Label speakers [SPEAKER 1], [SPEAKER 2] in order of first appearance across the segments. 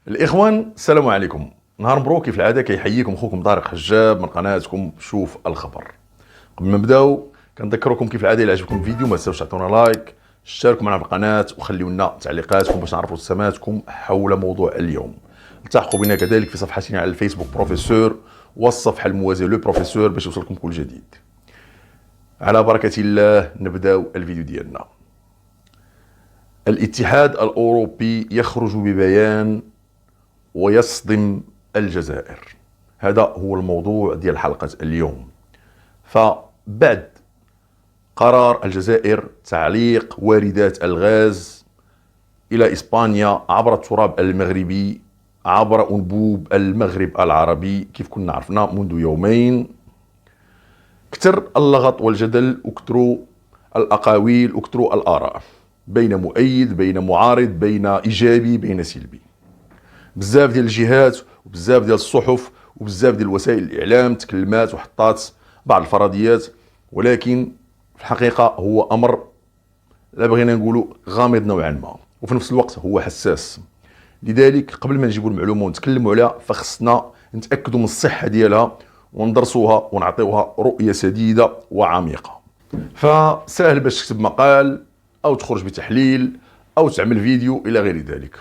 [SPEAKER 1] الاخوان السلام عليكم. نهار مبروك كيف العاده، كيحييكم خوكم طارق حجاب من قناتكم شوف الخبر. قبل ما نبداو كنذكركم كيف العاده، الى عجبكم الفيديو ما تنساوش تعطونا لايك، اشتركوا معنا في القناه وخليوا لنا تعليقاتكم باش نعرفوا ابتساماتكم حول موضوع اليوم. التحقوا بنا كذلك في صفحتنا على الفيسبوك بروفيسور والصفحه الموازيه لو بروفيسور باش يوصلكم كل جديد. على بركه الله نبداو الفيديو ديالنا. الاتحاد الاوروبي يخرج ببيان ويصدم الجزائر. هذا هو الموضوع ديال حلقة اليوم. فبعد قرار الجزائر تعليق واردات الغاز إلى إسبانيا عبر التراب المغربي عبر أنبوب المغرب العربي، كيف كنا عرفنا منذ يومين، كتر اللغط والجدل وكتروا الأقاويل وكتروا الآراء بين مؤيد بين معارض بين إيجابي بين سلبي. بزاف ديال الجهات وبزاف ديال الصحف وبزاف ديال وسائل الاعلام تكلمات وحطات بعض الفرضيات، ولكن في الحقيقه هو امر لا بغينا نقولوا غامض نوعا ما، وفي نفس الوقت هو حساس. لذلك قبل ما نجيبوا المعلومه ونتكلموا عليها فخصنا نتاكدوا من الصحه ديالها وندرسوها ونعطيوها رؤيه سديده وعميقه. فسهل باش تكتب مقال او تخرج بتحليل او تعمل فيديو الى غير ذلك،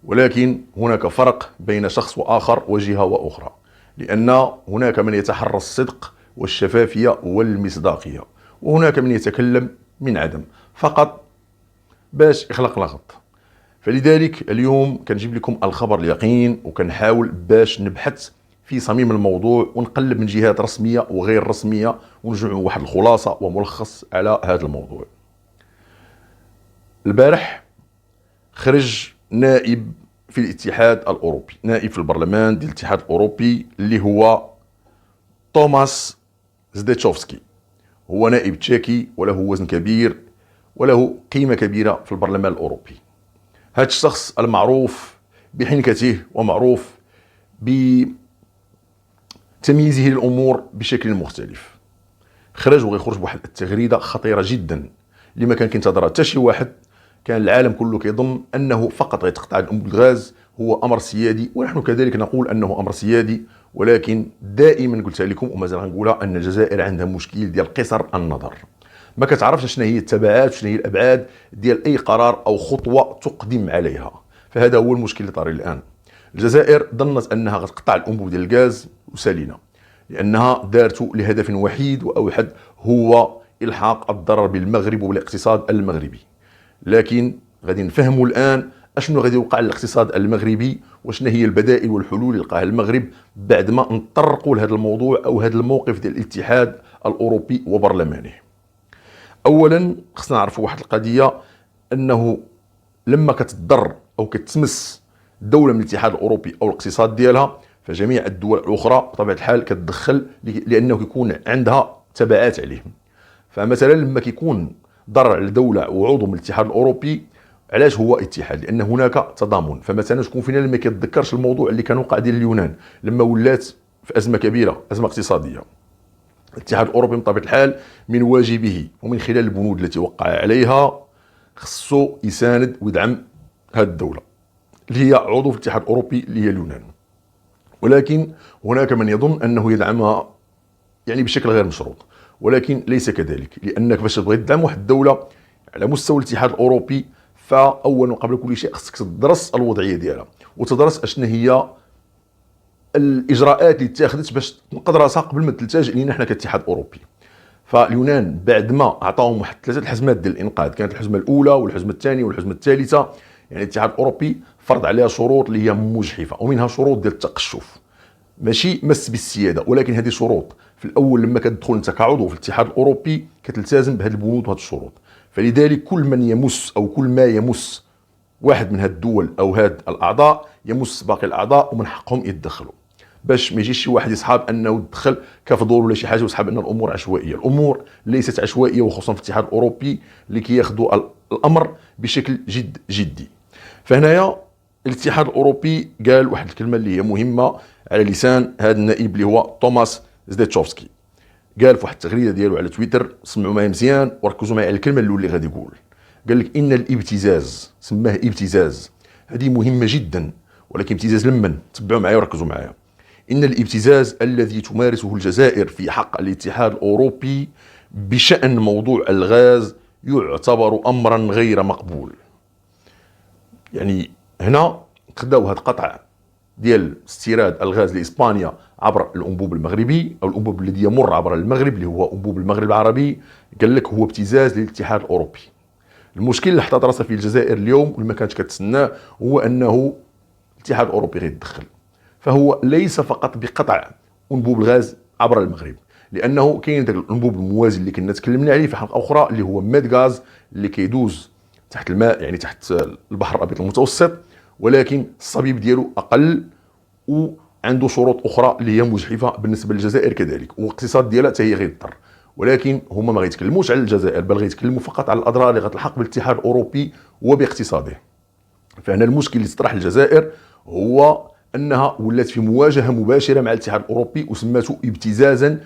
[SPEAKER 1] ولكن هناك فرق بين شخص وآخر وجهة وأخرى، لأن هناك من يتحرى الصدق والشفافية والمصداقية، وهناك من يتكلم من عدم فقط باش يخلق لغط. فلذلك اليوم كنجيب لكم الخبر اليقين، وكنحاول باش نبحث في صميم الموضوع ونقلب من جهات رسمية وغير رسمية ونجمع واحد الخلاصة وملخص على هذا الموضوع. البارح خرج نائب في الاتحاد الاوروبي، نائب في البرلمان ديال الاتحاد الاوروبي اللي هو توماس زديتشوفسكي. هو نائب تشيكي وله وزن كبير وله قيمة كبيرة في البرلمان الاوروبي. هذا الشخص المعروف بحنكته ومعروف بتمييزه للامور بشكل مختلف، خرج وغيخرج بواحد التغريده خطيره جدا اللي ما كان كينتظرها حتى شي واحد. كان العالم كله كيظن انه فقط غيتقطع انبوب الغاز، هو امر سيادي، ونحن كذلك نقول انه امر سيادي، ولكن دائما قلت لكم ومازال غنقولها ان الجزائر عندها مشكل ديال قصر النظر. ما كتعرفش شنو هي التبعات وشنو هي الابعاد ديال اي قرار او خطوه تقدم عليها. فهذا هو المشكل اللي طاري الان. الجزائر ظنت انها غتقطع الانبوب ديال الغاز وسالينا، لانها دارته لهدف وحيد واوحد، هو الحاق الضرر بالمغرب وبالاقتصاد المغربي. لكن غادي نفهموا الان اشنو غادي يوقع للاقتصاد المغربي وشنو هي البدائل والحلول اللي لقاها المغرب بعد ما نطرقوا لهذا الموضوع او هذا الموقف ديال الاتحاد الاوروبي وبرلمانه. اولا خصنا نعرفوا واحد القضيه، انه لما كتضر او كتمس دوله من الاتحاد الاوروبي او الاقتصاد ديالها، فجميع الدول الاخرى بطبيعه الحال كتدخل، لانه كيكون عندها تبعات عليهم. فمثلا لما كيكون ضرر على دوله وعضو من الاتحاد الاوروبي، علاش هو اتحاد؟ لان هناك تضامن. فمثلا شكون فينا اللي ما كيتذكرش الموضوع اللي كان وقع ديال اليونان لما ولات في ازمه كبيره، ازمه اقتصاديه؟ الاتحاد الاوروبي بطبيعه الحال من واجبه ومن خلال البنود التي وقع عليها خصو يساند ويدعم هذه الدوله اللي هي عضو في الاتحاد الاوروبي اللي هي اليونان. ولكن هناك من يظن انه يدعمها يعني بشكل غير مشروط، ولكن ليس كذلك. لانك باش تبغي تدعم واحد الدوله على مستوى الاتحاد الاوروبي، فاولا وقبل كل شيء خصك تدرس الوضعيه ديالها وتدرس اشنا هي الاجراءات اللي اتخذت باش تنقذ راسها قبل ما تلتجئ لينا حنا كاتحاد اوروبي. فاليونان بعد ما عطاهم واحد 3 الحزمات ديال الانقاذ، كانت الحزمه الاولى والحزمه الثانيه والحزمه الثالثه، يعني الاتحاد الاوروبي فرض عليها شروط اللي هي مجحفه، ومنها شروط ديال التقشف، ماشي مس بالسياده، ولكن هذه شروط في الاول لما كتدخل انت كعضو في الاتحاد الاوروبي كتلتزم بهذه البنود وهذه الشروط. فلذلك كل من يمس او كل ما يمس واحد من هذه الدول او هاد الاعضاء يمس باقي الاعضاء، ومن حقهم يتدخلوا، باش ما يجيش شي واحد يصحاب انه يدخل كفضول ولا شي حاجه ويصحاب ان الامور عشوائيه. الامور ليست عشوائيه، وخصوصا في الاتحاد الاوروبي اللي كياخذوا الامر بشكل جدي. فهنايا الاتحاد الاوروبي قال واحد الكلمه اللي هي مهمه على لسان هذا النائب اللي هو توماس زديتشوفسكي. قال في واحد التغريده ديالو على تويتر، سمعوا معايا مزيان وركزوا معايا على الكلمه اللي غادي يقول. قال لك ان الابتزاز، سماه ابتزاز، هذه مهمه جدا ولكن ابتزاز لمن؟ تبعوا معايا وركزوا معايا. إن الابتزاز الذي تمارسه الجزائر في حق الاتحاد الأوروبي بشأن موضوع الغاز يعتبر أمرا غير مقبول. يعني هنا خداو هذا القطع ديال استيراد الغاز لإسبانيا عبر الأنبوب المغربي أو الأنبوب الذي يمر عبر المغرب اللي هو أنبوب المغرب العربي، قال لك هو ابتزاز للاتحاد الأوروبي. المشكل اللي حطت راسها فيه الجزائر اليوم واللي ما كانتش كتسناه هو أنه الاتحاد الأوروبي غيتدخل. فهو ليس فقط بقطع أنبوب الغاز عبر المغرب، لأنه كاين داك الأنبوب الموازي اللي كنا تكلمنا عليه في حلقة أخرى اللي هو ميد غاز اللي كيدوز تحت الماء، يعني تحت البحر الأبيض المتوسط، ولكن الصبيب ديالو أقل وعنده شروط أخرى اللي هي مجحفة بالنسبة للجزائر كذلك، والاقتصاد ديالها حتى هي غيضطر. ولكن هما ما غيتكلموش على الجزائر، بل غيتكلموا فقط على الأضرار اللي غتلحق بالاتحاد الأوروبي وباقتصاده. فهنا المشكل اللي طرح الجزائر هو أنها ولات في مواجهة مباشرة مع الاتحاد الأوروبي وسماته ابتزازا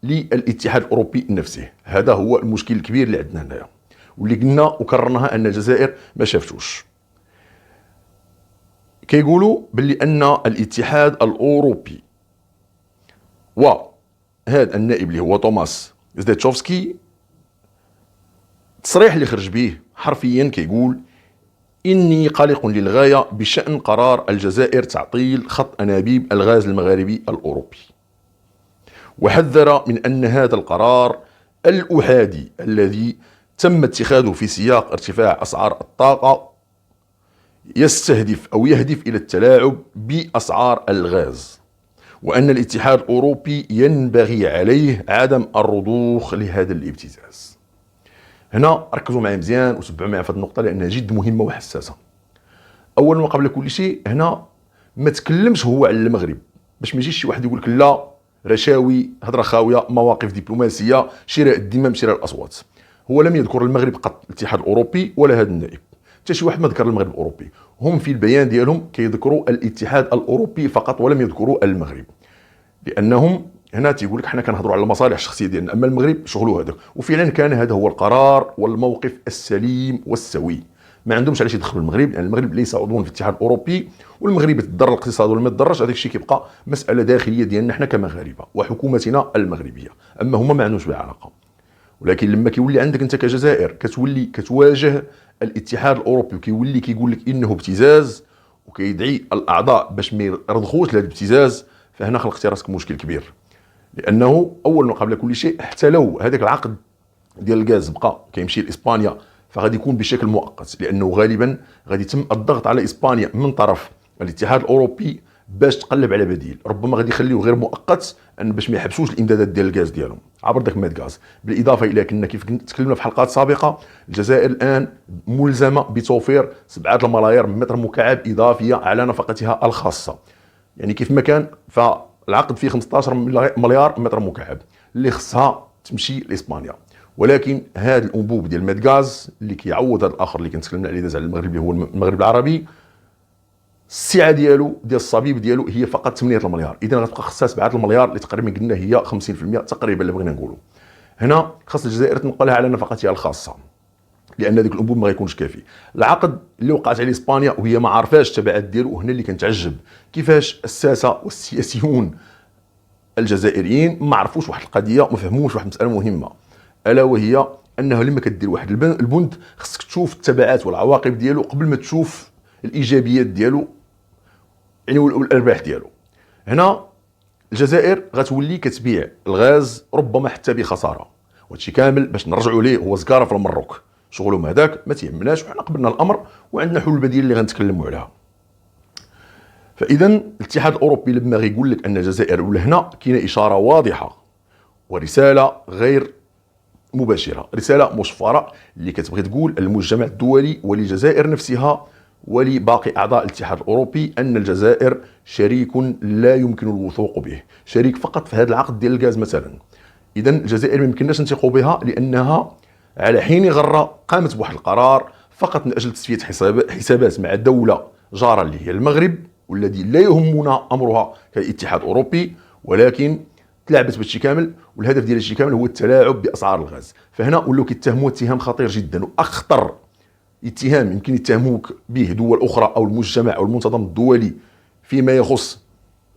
[SPEAKER 1] للاتحاد الأوروبي نفسه. هذا هو المشكل الكبير اللي عندنا هنايا، واللي قلنا وكررناها أن الجزائر ما شافتوش. كيقولوا باللي أن الاتحاد الأوروبي وهذا النائب اللي هو توماس زديتشوفسكي التصريح اللي خرج به حرفيا كيقول: إني قلق للغاية بشأن قرار الجزائر تعطيل خط أنابيب الغاز المغاربي الأوروبي، وحذر من أن هذا القرار الأحادي الذي تم اتخاذه في سياق ارتفاع أسعار الطاقة يستهدف أو يهدف إلى التلاعب بأسعار الغاز، وأن الاتحاد الأوروبي ينبغي عليه عدم الرضوخ لهذا الابتزاز. هنا ركزوا معي مزيان وتبعوا معي في هذه النقطة لأنها جد مهمة وحساسة. أولا وقبل كل شيء هنا ما تكلمش هو على المغرب، باش ما يجيش شي واحد يقول لك لا رشاوي، هضره خاوية، مواقف دبلوماسية، شراء الدمام، شراء الأصوات. هو لم يذكر المغرب قط، الاتحاد الأوروبي ولا هذا النائب، حتى شي واحد ما ذكر المغرب الأوروبي. هم في البيان ديالهم كيذكروا الاتحاد الأوروبي فقط ولم يذكروا المغرب، لأنهم هنا تيقول لك حنا كنهضروا على المصالح الشخصيه ديالنا، اما المغرب شغلو هذاك. وفعلا كان هذا هو القرار والموقف السليم والسوي. ما عندهمش علاش يدخلوا المغرب، لان المغرب ليس عضوا في الاتحاد الاوروبي، والمغرب يتضرر الاقتصاد ولا ما يتضررش، هذاك الشيء كيبقى مساله داخليه ديالنا حنا كمغاربه وحكومتنا المغربيه، اما هما ما عندهمش بها علاقه. ولكن لما كيولي عندك انت كجزائر كتولي كتواجه الاتحاد الاوروبي وكيولي كيقول لك انه ابتزاز وكيدعي الاعضاء باش ما يرضخوش لهذا الابتزاز، فهنا خلقتي راسك مشكل كبير. لانه اولا وقبل كل شيء حتى لو هذاك العقد ديال الغاز بقى كيمشي لاسبانيا فغادي يكون بشكل مؤقت، لانه غالبا غادي يتم الضغط على اسبانيا من طرف الاتحاد الاوروبي باش تقلب على بديل. ربما غادي يخليوه غير مؤقت ان باش ما يحبسوش الامدادات ديال الغاز ديالهم عبر داك ميد غاز. بالاضافه الى كنا كيف تكلمنا في حلقات سابقه، الجزائر الان ملزمه بتوفير 7 الملايير متر مكعب اضافيه على نفقتها الخاصه. يعني كيف ما كان فالعقد فيه 15 مليار متر مكعب اللي خصها تمشي لاسبانيا، ولكن هذا الانبوب ديال ميد غاز اللي كيعوض هذا الاخر اللي كنتكلمنا عليه داز على المغرب اللي هو المغرب العربي، السعه ديالو ديال الصبيب ديالو هي فقط 8 المليار. اذا غتبقى خصها 7 المليار اللي تقريبا قلنا هي 50% تقريبا اللي بغينا نقولوا. هنا خاص الجزائر تنقلها على نفقتها الخاصه، لان داك الانبوب ما غيكونش كافي. العقد اللي وقعت عليه اسبانيا وهي ما عارفاش التبعات ديالو، وهنا اللي كنتعجب كيفاش الساسه والسياسيون الجزائريين ما عرفوش واحد القضيه وما فهموش واحد المساله مهمه، الا وهي انه لما كدير واحد البند خصك تشوف التبعات والعواقب ديالو قبل ما تشوف الايجابيات ديالو يعني والارباح ديالو. هنا الجزائر غتولي كتبيع الغاز ربما حتى بخساره، وهادشي كامل باش نرجعوا ليه هو زكاره في المروك، شغلهم هذاك ما تيهمناش وحنا قبلنا الامر وعندنا حلول بديله اللي غنتكلموا عليها. فاذا الاتحاد الاوروبي لما غيقول لك ان الجزائر ولهنا كاينه اشاره واضحه ورساله غير مباشره، رساله مشفره اللي كتبغي تقول المجتمع الدولي وللجزائر نفسها ولباقي اعضاء الاتحاد الاوروبي ان الجزائر شريك لا يمكن الوثوق به، شريك فقط في هذا العقد ديال الغاز مثلا. اذا الجزائر ما يمكنناش نثقوا بها لانها على حين غره قامت بواحد القرار فقط من اجل تسويه حسابات مع دوله جاره اللي هي المغرب، والذي لا يهمنا امرها كالاتحاد الاوروبي، ولكن تلعبت بهادشي كامل، والهدف ديال هادشي كامل هو التلاعب باسعار الغاز. فهنا ولاو كيتهموا اتهام خطير جدا، واخطر اتهام يمكن يتهموك به دول اخرى او المجتمع او المنتظم الدولي فيما يخص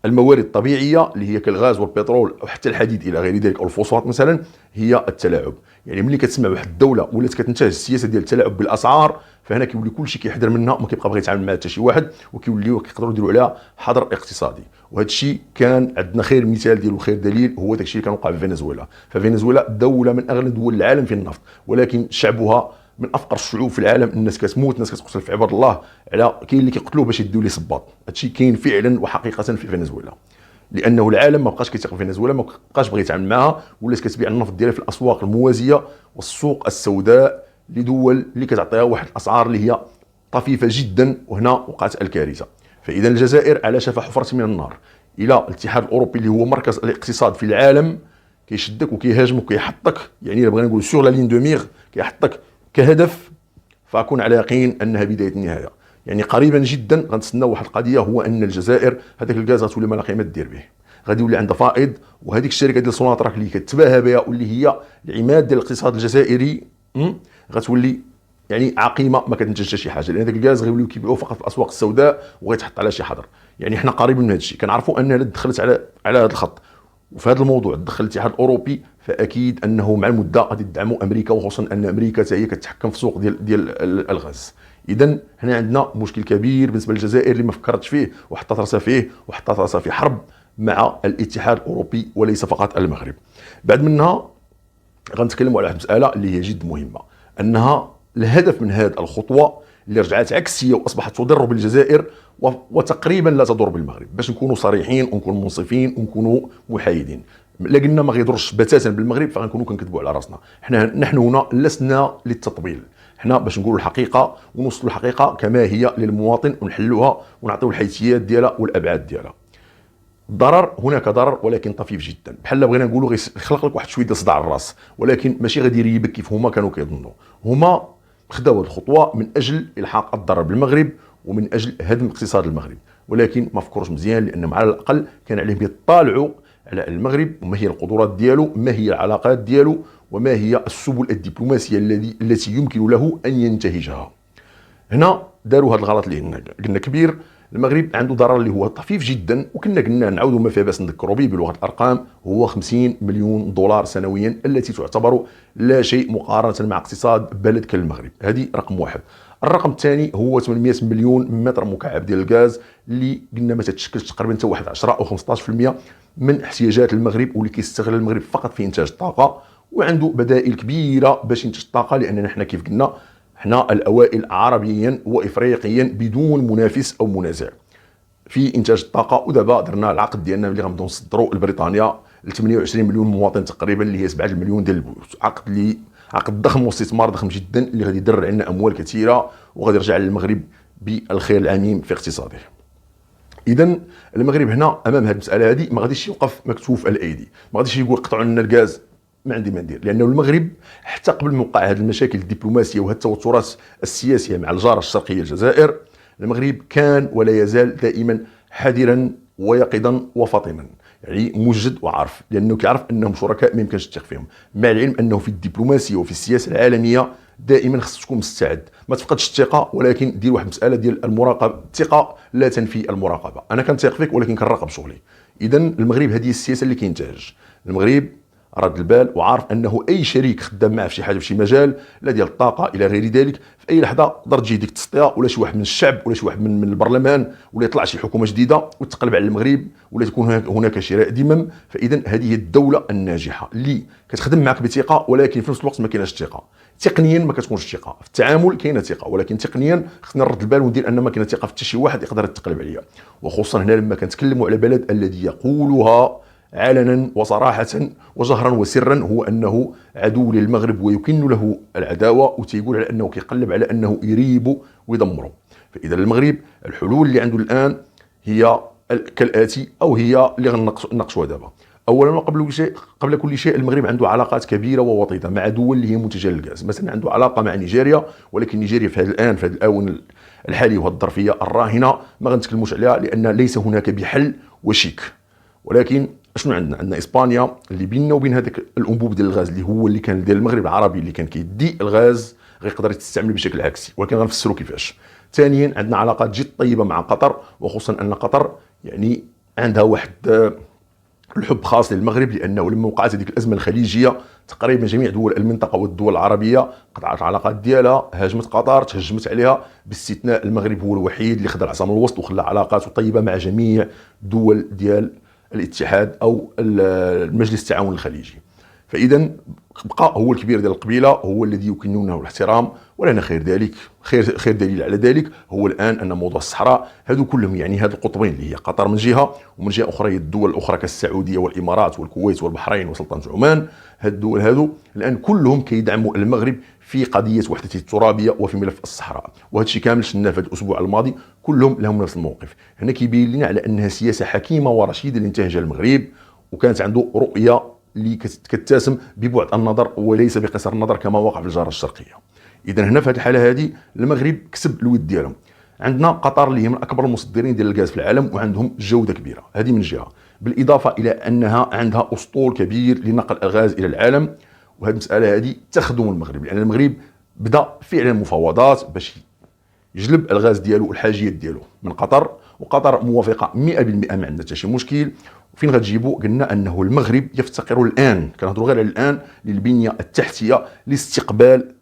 [SPEAKER 1] الموارد الطبيعيه اللي هي كالغاز والبترول وحتى الحديد الى غير ذلك او الفوسفات مثلا، هي التلاعب. يعني ملي كتسمع واحد الدوله ولات كتنتهج السياسه ديال التلاعب بالاسعار، فهنا كيولي كلشي كيحذر منها، ما كيبقى بغى يتعامل مع حتى شي واحد، وكيوليو كيقدروا يديروا عليها حظر اقتصادي. وهذا الشيء كان عندنا خير مثال ديالو، خير دليل هو داك الشيء اللي كان وقع في فنزويلا. ففنزويلا دوله من اغنى دول العالم في النفط، ولكن شعبها من افقر الشعوب في العالم. الناس كتموت، الناس كتقتل في عباد الله، على كاين اللي كيقتلوه باش يديو ليه صباط. هادشي كاين فعلا وحقيقه في فنزويلا، لانه العالم ما بقاش كيثيق في فنزويلا، ما بقاش بغى يتعامل معها، ولات كتبيع النفط ديالها في الاسواق الموازيه والسوق السوداء لدول اللي كتعطيها واحد الاسعار اللي هي طفيفه جدا. وهنا وقعت الكارثه. فاذا الجزائر على شفا حفره من النار. الى الاتحاد الاوروبي اللي هو مركز الاقتصاد في العالم كيشدك وكيهاجمك وكيحطك، يعني الا بغينا نقول سور لا لين دو ميغ، كيحطك كهدف، فكن على يقين انها بدايه النهايه. يعني قريبا جدا غنتسناو واحد القضيه، هو ان الجزائر هذاك الغاز غتولي ما لا قيمه دير به، غادي يولي عندها فائض. وهذيك الشركه ديال سوناطراك اللي كتباهى بها واللي هي العماد ديال الاقتصاد الجزائري غتولي يعني عقيمه ما كتنتج حتى شي حاجه، لان هذاك الغاز غيوليو كيبيعوه فقط في الاسواق السوداء وغيتحط على شي حظر. يعني حنا قريبين من هذا الشيء، كنعرفوا انها دخلت على هذا الخط. وفي هذا الموضوع دخل الاتحاد الاوروبي، فاكيد انه مع المده غادي يدعموا امريكا، وخصوصا ان امريكا حتى هي كتتحكم في السوق ديال الغاز. اذا هنا عندنا مشكل كبير بالنسبه للجزائر اللي ما فكرتش فيه وحطت راسها فيه، وحطت راسها في حرب مع الاتحاد الاوروبي وليس فقط المغرب. بعد منها غنتكلموا على واحد المساله اللي هي جد مهمه، انها الهدف من هذه الخطوه اللي رجعت عكسيه واصبحت تضر بالجزائر وتقريبا لا تضر بالمغرب، باش نكونوا صريحين ونكونوا منصفين ونكونوا محايدين. الا قلنا ما غيضرش بتاتا بالمغرب فغنكونوا كنكذبوا على راسنا. نحن هنا لسنا للتطبيل، حنا باش نقولوا الحقيقه ونوصلوا الحقيقه كما هي للمواطن ونحلوها ونعطيو الحيثيات ديالها والابعاد ديالها. الضرر هناك ضرر ولكن طفيف جدا، بحال بغينا نقولوا غيخلق لك واحد شويه ديال صداع الراس، ولكن ماشي غادي يريبك كيف هما كانوا كيظنوا. هما خداو هذه الخطوه من اجل الحاق الضرر بالمغرب ومن اجل هدم اقتصاد المغرب، ولكن ما فكروش مزيان، لانهم على الاقل كان عليهم يطالعوا على المغرب وما هي القدرات ديالو، ما هي العلاقات ديالو، وما هي السبل الدبلوماسيه التي يمكن له ان ينتهجها. هنا داروا هذا الغلط اللي قلنا كبير. المغرب عنده ضرر اللي هو طفيف جدا، وكنا نعاودوا ما فيها باس نذكروا به بلغه الارقام، هو 50 مليون دولار سنويا، التي تعتبر لا شيء مقارنه مع اقتصاد بلد كالمغرب. هذه رقم واحد. الرقم الثاني هو 800 مليون متر مكعب ديال الغاز، اللي قلنا ما تتشكلش تقريبا حتى واحد 10 او 15% من احتياجات المغرب، واللي كيستغل المغرب فقط في انتاج الطاقه، وعنده بدائل كبيره باش ينتج الطاقه، لاننا حنا كيف قلنا حنا الاوائل عربيا وافريقيا بدون منافس او منازع في انتاج الطاقه. ودابا درنا العقد ديالنا اللي غنبداو نصدروا لبريطانيا ل 28 مليون مواطن تقريبا، اللي هي 7 مليون ديال البيوت. عقد ضخم واستثمار ضخم جدا اللي غادي يدر عندنا اموال كثيره وغادي يرجع للمغرب بالخير العميم في اقتصاده. اذا المغرب هنا امام هذه المساله هذه ما غاديش يوقف مكتوف الايدي، ما غاديش يقول قطعوا لنا الغاز، ما عندي ما ندير. لانه المغرب حتى قبل ما وقع هذه المشاكل الدبلوماسيه وهذه التوترات السياسيه مع الجاره الشرقيه الجزائر، المغرب كان ولا يزال دائما حذرا ويقظا وفطنا، يعني موجد وعارف، لانه كيعرف انهم شركاء ما يمكنش تثق فيهم، مع العلم انه في الدبلوماسيه وفي السياسه العالميه دائما خصك تكون مستعد، ما تفقدش الثقه، ولكن دير واحد المساله ديال المراقبه. الثقه لا تنفي المراقبه، انا كنثق فيك ولكن كنراقب شغلي. اذا المغرب هذه السياسه اللي كينتهج. المغرب رد البال وعارف انه اي شريك خدام معه في شي حاجه في شي مجال، لا ديال الطاقه الى غير ذلك، في اي لحظه تقدر تجي ديك التسطيه ولا شي واحد من الشعب ولا شي واحد من البرلمان، ولا يطلع شي حكومه جديده وتقلب على المغرب، ولا تكون هناك شراء ذمم. فاذا هذه هي الدوله الناجحه اللي كتخدم معك بثقه، ولكن في نفس الوقت ما كايناش ثقه. تقنيا ما كتكونش ثقه، في التعامل كاينه ثقه، ولكن تقنيا خصنا نرد البال وندير ان ما كاينه ثقه في حتى شي واحد يقدر يتقلب عليا. وخصوصا هنا لما كنتكلموا على بلد الذي يقولها علنا وصراحة وجهرا وسرا هو أنه عدو للمغرب ويكن له العداوة، وتيقول على أنه كيقلب على أنه يريبه ويدمره. فإذا المغرب الحلول اللي عنده الآن هي كالآتي، أو هي اللي غنناقشوها دابا. أولا قبل كل شيء المغرب عنده علاقات كبيرة ووطيدة مع دول اللي هي منتجة للغاز. مثلا عنده علاقة مع نيجيريا، ولكن نيجيريا في هذا الآون الحالي وهذه الظرفية الراهنة ما غنتكلموش عليها، لأن ليس هناك بحل وشيك. ولكن شنو عندنا اسبانيا اللي بيننا وبين هذاك الانبوب ديال الغاز اللي كان ديال المغرب العربي، اللي كان كيدي الغاز غيقدر يستعمل بشكل عكسي، ولكن غنفسروا كيفاش. ثانيا عندنا علاقات جد طيبه مع قطر، وخصوصا ان قطر يعني عندها واحد الحب خاص للمغرب، لانه لما وقعت هذيك الازمه الخليجيه تقريبا جميع دول المنطقه والدول العربيه قطعت العلاقات ديالها، هاجمت قطر، تهجمت عليها، باستثناء المغرب هو الوحيد اللي خذ العصا من الوسط وخلى علاقاته طيبه مع جميع دول ديال الاتحاد او المجلس التعاون الخليجي. فاذا بقى هو الكبير ديال القبيله، هو الذي يكنونه الاحترام، ولنا خير ذلك، خير دليل على ذلك هو الان ان موضوع الصحراء هذو كلهم يعني هذو القطبين اللي هي قطر من جهه، ومن جهه اخرى هي الدول الاخرى كالسعوديه والامارات والكويت والبحرين وسلطنه عمان، هاد الدول هذو الان كلهم كيدعموا المغرب في قضيه وحدته الترابيه وفي ملف الصحراء، وهذا الشيء كامل شفناه في الاسبوع الماضي، كلهم لهم نفس الموقف. هنا كيبين لنا على انها سياسه حكيمه ورشيده اللي انتهجها المغرب، وكانت عنده رؤيه اللي كتتسم ببعد النظر وليس بقصر النظر كما وقع في الجاره الشرقيه. اذا هنا في هذه الحاله هذه المغرب كسب الود ديالهم. عندنا قطر اللي هي من اكبر المصدرين ديال الغاز في العالم وعندهم جوده كبيره، هذه من جهه، بالاضافه الى انها عندها اسطول كبير لنقل الغاز الى العالم، وهذه المساله هذه تخدم المغرب، لان المغرب بدا فعلا مفاوضات باش يجلب الغاز ديالو الحاجيات ديالو من قطر، وقطر موافقه 100%، ما عندنا حتى شي مشكل. فين غتجيبوا؟ قلنا انه المغرب يفتقر الان، كنهضروا غير على الان، للبنيه التحتيه لاستقبال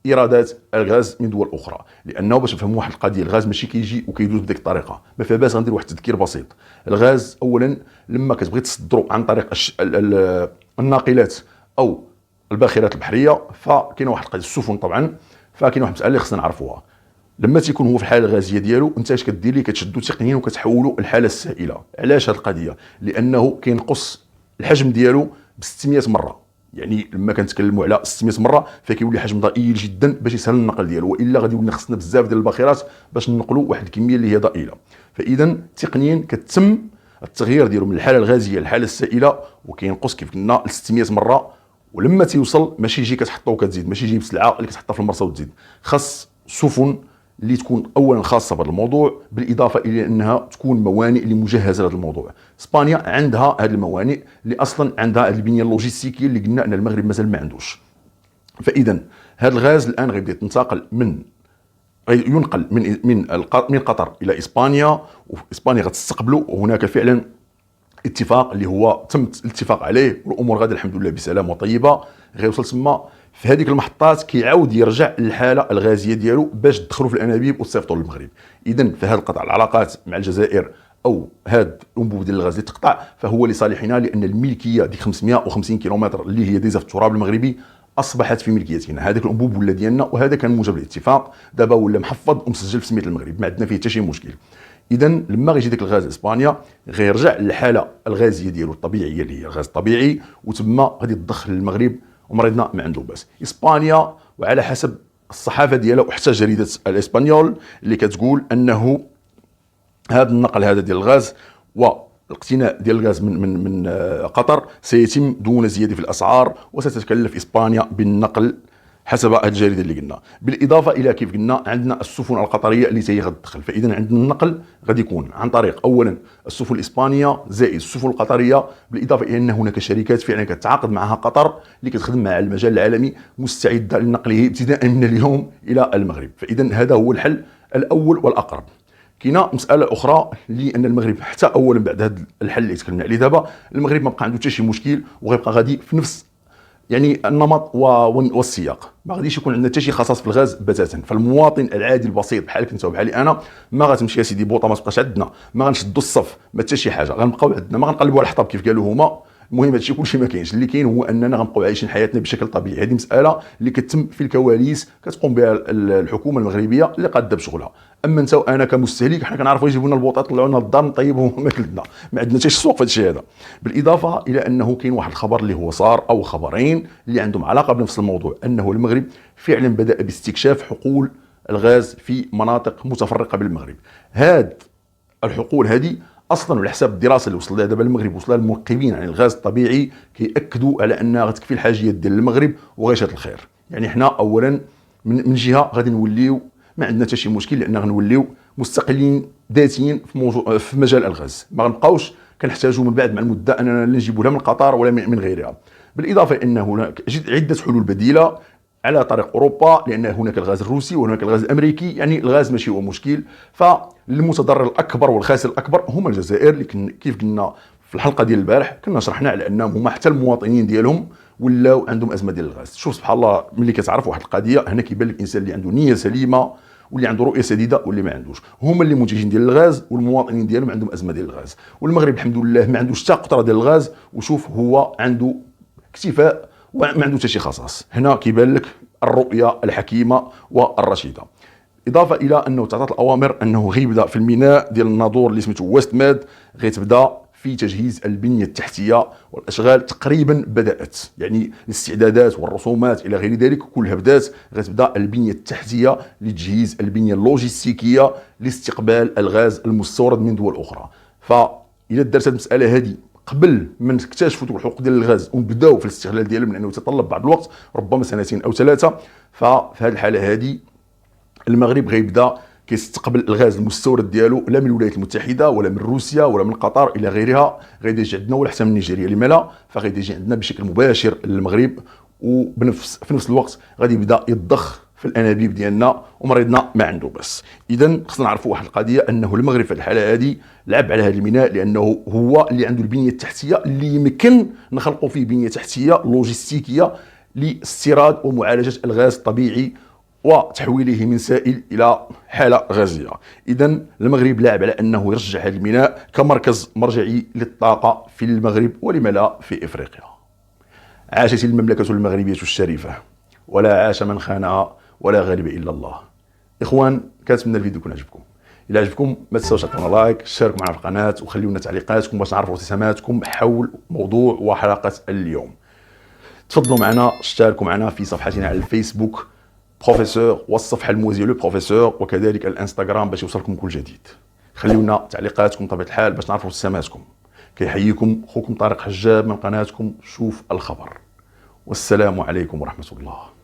[SPEAKER 1] ايرادات الغاز من دول اخرى، لانه باش نفهموا واحد القضيه، الغاز ماشي كيجي وكيدوز بديك الطريقه، ما فيها باس غندير واحد التذكير بسيط. الغاز اولا لما كتبغي تصدروا عن طريق الناقلات او الباخرات البحريه، فكاينه واحد القضيه السفن طبعا، فكاينه واحد المساله اللي خصنا نعرفوها. لما تيكون هو في الحاله الغازيه ديالو، انت اش كدير ليه؟ كتشدو تقنيا وكتحولوا الحاله السائله. علاش هذه القضيه؟ لانه كينقص الحجم ديالو ب 600 مره، يعني لما كنتكلموا على 600 مره فكيولي حجم ضئيل جدا باش يسهل النقل ديالو، والا غادي يولي خصنا بزاف ديال الباخرات باش ننقلوا واحد الكميه اللي هي ضئيله. فاذا تقنيا كتم التغيير ديالو من الحاله الغازيه للحاله السائله، وكينقص كيف قلنا ل 600 مره. ولما تيوصل ماشي يجي كتحطو وكتزيد، ماشي يجي بسلعه اللي كتحطها في المرسى وتزيد، خاص سفن اللي تكون اولا خاصه بهذا الموضوع، بالاضافه الى انها تكون موانئ اللي مجهزه لهذا الموضوع. اسبانيا عندها هذه الموانئ اللي اصلا عندها هذه البنيه اللوجستيكيه اللي قلنا ان المغرب مازال ما عندوش. فاذا هذا الغاز الان غيبدا ينقل من قطر الى اسبانيا، واسبانيا غتستقبله، وهناك فعلا اتفاق اللي هو تم الاتفاق عليه، والامور غادا الحمد لله بسلام وطيبه. غيوصل تما في هذيك المحطات كيعاود يرجع للحاله الغازيه ديالو باش تدخلوا في الانابيب وتصيفطوا للمغرب. اذا في هذا القطع العلاقات مع الجزائر او هذا الانبوب ديال الغاز اللي تقطع فهو لصالحنا، لان الملكيه ديك 550 كيلومتر اللي هي ديزا في التراب المغربي اصبحت في ملكيتنا. هذاك الانبوب ولا ديالنا، وهذا كان موجب الاتفاق، دابا ولا محفظ ومسجل في سميه المغرب، ما عندنا فيه حتى شي مشكل. اذا لما غيجي داك الغاز اسبانيا غيرجع للحاله الغازيه ديالو الطبيعيه اللي هي الغاز الطبيعي، وتما غادي تضخ للمغرب ومريضنا ما عنده باس. اسبانيا وعلى حسب الصحافه ديالها وحتى جريده الاسبانيول اللي كتقول انه هذا النقل هذا ديال الغاز والاقتناء ديال الغاز من قطر سيتم دون زياده في الاسعار، وستتكلف اسبانيا بالنقل حسب هذه الجريده اللي قلنا. بالاضافه الى كيف قلنا عندنا السفن القطريه اللي هي غتدخل، فاذا عندنا النقل غادي يكون عن طريق اولا السفن الاسبانيه زائد السفن القطريه، بالاضافه الى ان هناك شركات فعلا كتعاقد معها قطر اللي كتخدم مع المجال العالمي مستعده لنقله ابتداء من اليوم الى المغرب. فاذا هذا هو الحل الاول والاقرب. كاينه مساله اخرى اللي ان المغرب حتى اولا بعد هذا الحل اللي تكلمنا عليه دابا، المغرب ما بقى عنده حتى شي مشكل وغيبقى غادي في نفس يعني النمط والسياق، ما غاديش يكون عندنا حتى شي خصاص في الغاز بتاتا. فالمواطن العادي البسيط بحالك انت وبحالي انا ما غتمشي يا سيدي بوطه ما تبقاش عندنا، ما غنشدوا الصف، ما حتى شي حاجه، غنبقاو عندنا، ما غنقلبوا على الحطب كيف قالوا هما. المهم هادشي كلشي ما كاينش، اللي كاين هو اننا غنبقاو عايشين حياتنا بشكل طبيعي. هذه مساله اللي كتم في الكواليس كتقوم بها الحكومه المغربيه اللي قاده بشغلها. اما انت وانا كمستهلك حنا كنعرفوا يجيبوا لنا البوطات يطلعوا لنا للدار نطيبوا ماكلتنا، ما عندنا حتى شي سوق في هذا الشيء هذا. بالاضافه الى انه كاين واحد الخبر اللي هو صار او خبرين اللي عندهم علاقه بنفس الموضوع، انه المغرب فعلا بدا باستكشاف حقول الغاز في مناطق متفرقه بالمغرب. هاد الحقول هذه اصلا على حساب الدراسه اللي وصل لها دابا المغرب، وصل لها المنقبين عن الغاز الطبيعي كيأكدوا على انها غتكفي الحاجيات ديال المغرب وغيشات الخير. يعني حنا اولا من جهه غادي نوليو ما عندنا حتى شي مشكل، لان غنوليو مستقلين ذاتيا في مجال الغاز، ما غنبقاوش كنحتاجوا من بعد مع المده اننا نجيبوا لا من قطر ولا من غيرها. بالاضافه ان هناك عده حلول بديله، على طريق اوروبا، لان هناك الغاز الروسي وهناك الغاز الامريكي، يعني الغاز ماشي هو مشكل. فالمتضرر الاكبر والخاسر الاكبر هما الجزائر، اللي كيف قلنا في الحلقه ديال البارح كنا شرحنا على انهم هما حتى المواطنين ديالهم ولاو عندهم ازمه ديال الغاز. شوف سبحان الله، ملي كتعرف واحد القضيه هنا كيبان لك الانسان اللي عنده نيه سليمه واللي عنده رؤيه سديده واللي ما عندوش. هما اللي منتجين ديال الغاز والمواطنين ديالهم عندهم ازمه ديال الغاز، والمغرب الحمد لله ما عندوش حتى قطره ديال الغاز، وشوف هو عنده اكتفاء وما عنده حتى شي خصاص. هنا كيبان لك الرؤيه الحكيمه والرشيده. اضافه الى انه تعطات الاوامر انه غيبدا في الميناء ديال الناظور اللي سميتو ويست ماد، غيتبدا في تجهيز البنيه التحتيه، والاشغال تقريبا بدات، يعني الاستعدادات والرسومات الى غير ذلك كلها بدات. غتبدا البنيه التحتيه لتجهيز البنيه اللوجستيكيه لاستقبال الغاز المستورد من دول اخرى. فاذا درت المساله هذه قبل ما اكتشفوا الحقوق ديال الغاز ونبداو في الاستغلال ديالهم، لانه يتطلب بعض الوقت ربما سنتين او ثلاثه، ففي هذه الحاله هذه المغرب غيبدا كيستقبل الغاز المستورد ديالو لا من الولايات المتحده ولا من روسيا ولا من قطر الى غيرها، غادي يجي عندنا ولا حتى من نيجيريا، لما لا؟ فغادي يجي عندنا بشكل مباشر للمغرب، في نفس الوقت غادي يبدا يضخ في الانابيب ديالنا ومريضنا ما عنده بس. اذا خصنا نعرفوا واحد القضيه، انه المغرب في الحاله هذه لعب على هذا الميناء، لانه هو اللي عنده البنيه التحتيه اللي يمكن نخلقوا فيه بنيه تحتيه لوجستيكيه لاستيراد ومعالجه الغاز الطبيعي وتحويله من سائل الى حاله غازيه. اذا المغرب لاعب على انه يرجع هذا الميناء كمركز مرجعي للطاقه في المغرب ولم لا في افريقيا. عاشت المملكه المغربيه الشريفه، ولا عاش من خانها، ولا غالب الا الله. اخوان، كنتمنى الفيديو يكون عجبكم. الى عجبكم ما تنساوش تعطونا لايك، شاركوا معنا في القناه، وخليوا لنا تعليقاتكم باش نعرفوا ابتساماتكم حول موضوع وحلقه اليوم. تفضلوا معنا، اشتركوا معنا في صفحتنا على الفيسبوك بروفيسور، والصفحه الموازيه لو بروفيسور، وكذلك الانستغرام باش يوصلكم كل جديد. خليوا لنا تعليقاتكم بطبيعه الحال باش نعرفوا ابتساماتكم. كيحييكم خوكم طارق حجاب من قناتكم شوف الخبر، والسلام عليكم ورحمه الله.